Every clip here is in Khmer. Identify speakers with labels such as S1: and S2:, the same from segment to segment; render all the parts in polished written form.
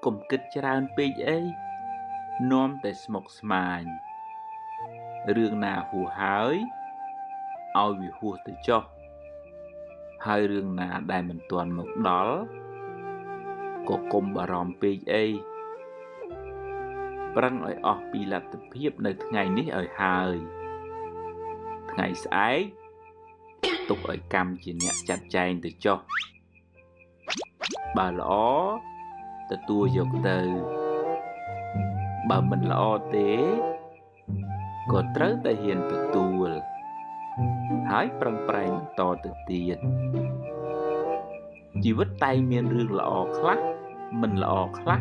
S1: កុំគិតច្រើនពេកអីនាំតែស្មុគស្មាញរឿងណាហួសហើយឲ្យវាហួសទៅចុះហើយរឿងណាដែលមិនទាន់មកដល់ក៏កុំបារម្ភពេកអីប្រឹងឲ្យអស់ពីលទ្ធភាពនៅថ្ងៃនេះឲ្យហើយថ្ងៃស្អែកទុកឲ្យកម្មជាអ្នកចាត់ចែងទៅចុះបើល្អទទួលយកទៅបើមិនល្អទេក៏ត្រូវតែហ៊ានទទួលហើយប្រឹងប្រែងបន្តទៅទៀតជីវិតតែងមានរឿងល្អខ្លះមិនល្អខ្លះ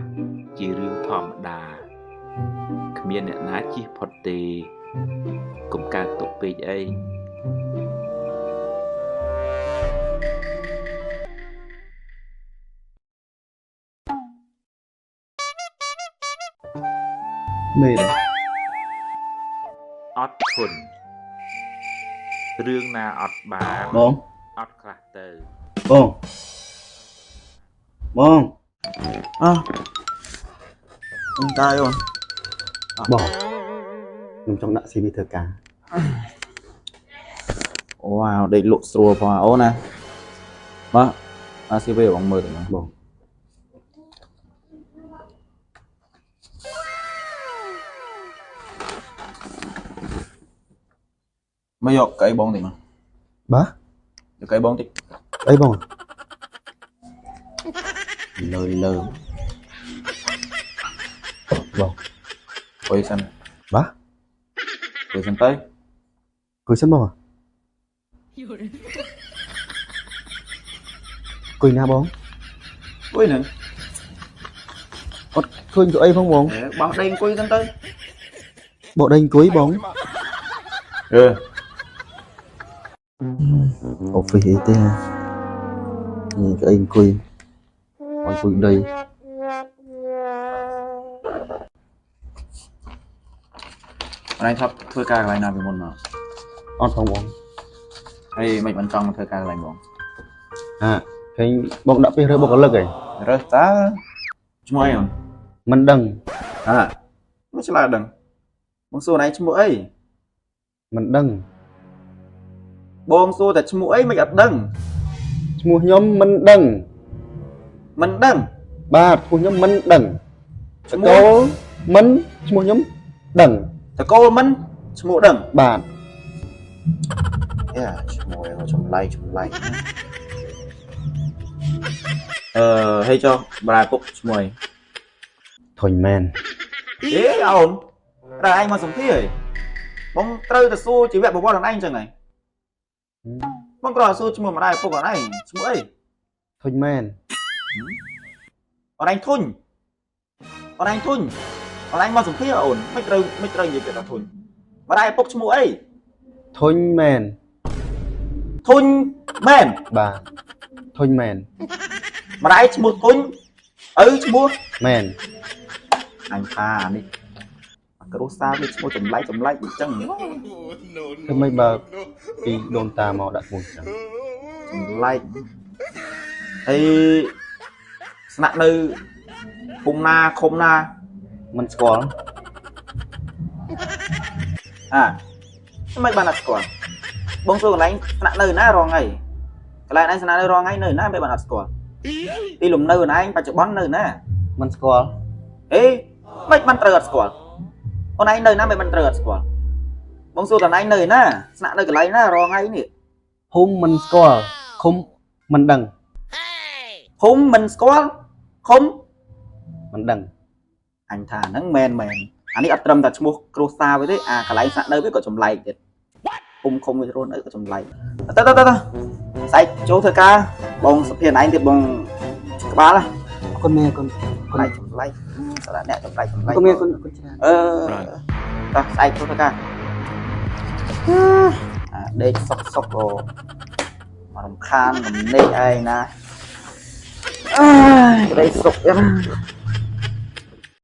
S1: ជារឿងធម្មតាគ្មានអ្នកណាជៀសផុតទេកុំកើតទុកពេកអី
S2: មេរ
S1: អត់ធន់រឿងណាអត់បាន
S2: បង
S1: អត់ខ្លះទៅ
S2: បងខ្ញុំតើយបងខ្ញុំចង់ដាក់ CV ធ្វើការ
S3: វ៉ាវដេកលក់ស្រួលផងអូនណាបាទអា CV បងមើលទៅបងមកយកកៅអីបងតិចមក
S2: បាទ
S3: យកកៅអីបងតិច
S2: អីបងលើបង
S3: អុយសិន
S2: បាទ
S3: អុយសិនទៅ
S2: គួយសិនបងគួយណាបង
S3: អុយហ្នឹង
S2: អត់ឃើញអីផងបង
S3: បោះដេញអង្គុយសិនទៅ
S2: បោះដេញអង្គុយបងoffice អីទេនេះក៏អង្គុយដី
S3: អនឡាញថប់ធ្វើការកន្លែងណាពីមុនមក
S2: អត់ផងបង
S3: ហើយមិនបានចង់មកធ្វើការកន្លែងបង
S2: ឃើញបងដាក់ពីរើបុគ្គលិកឯង
S3: រើសតើឈ្មោះអី
S2: មិនដឹង
S3: មិនឆ្លើយដឹងបងសួរណៃឈ្មោះអី
S2: មិនដឹង
S3: បងសួរតែឈ្មោះអីមិនអត់ដឹង
S2: ឈ្មោះខ្ញុំមិនដឹងបាទឈ្មោះខ្ញុំមិនដឹងតកូលមិនឈ្មោះខ្ញុំដឹង
S3: តកូលមិនឈ្មោះដឹង
S2: បាទ
S3: យ៉ាឈ្មោះឯងចម្លែកហេចុះបារាពុកឈ្មោះអី
S2: ធុញមែន
S3: អូនតែឯងមកសំភារបងត្រូវតែសួរជីវប្រវត្តិខ្លួនឯងចឹងហើយបងគ្រាន់តែសួរឈ្មោះម្ដាយពុកខ្លួនឯងឈ្មោះអី
S2: ធុញមែន
S3: អូនឯងធុញមកសំភារអូនមិនត្រូវនិយាយពីថាធុញម្ដាយពុកឈ្មោះអី
S2: ធុញមែនបាទធុញមែន
S3: ម្ដាយឈ្មោះធុញឪឈ្មោះ
S2: មែន
S3: អញថានេះគ្រូសាវាឈ្មោះចម្លែកអញ្ចឹង
S2: ធ្វើម៉េចបើពីដូនតាមកដាក់ឈ្មោះអញ្ចឹង
S3: ចម្លែកអីស្នាក់នៅពុំណាឃុំណា
S2: មិនស្គាល់
S3: មិនបានអត់ស្គាល់បងសួរកន្លែងស្នាក់នៅណារងហើយកន្លែងឯងស្នាក់នៅរងហើយនៅណាមិនបានអត់ស្គាល់ទីលំនៅខ្លួនឯងបច្ចុប្បន្ននៅណា
S2: មិនស្គាល់
S3: មិនបានត្រូវអត់ស្គាល់អូនឯងនៅណាមិនបានត្រូវអត់ស្គាល់បងសួរតើឯងនៅណាស្នាក់នៅកន្លែងណារងហើយនេះ
S2: ភូមិមិនស្គាល់ឃុំមិនដឹង
S3: ភូមិមិនស្គាល់ឃុំ
S2: មិនដឹង
S3: អញថាហ្នឹងមែនអានេះអត់ត្រឹមតែឈ្មោះគ្រួសារទេកន្លែងស្នាក់នៅវាក៏ចម្លែកទៀតភូមិឃុំវារស់នៅក៏ចម្លែកទៅស្អែកចូលធ្វើការបងសុភាណឯងទៀតបងក្បាល
S2: អរគុណមេអរគុណ
S3: ចម្លែកសម្រាប់អ្នកចម្លែក
S2: អរគុណមេអរគុណច្រើន
S3: តោះស្អែកចូលធ្វើការដេកសុកក៏មករំខានរំលែកឯងណាដេកសុកយ៉ាង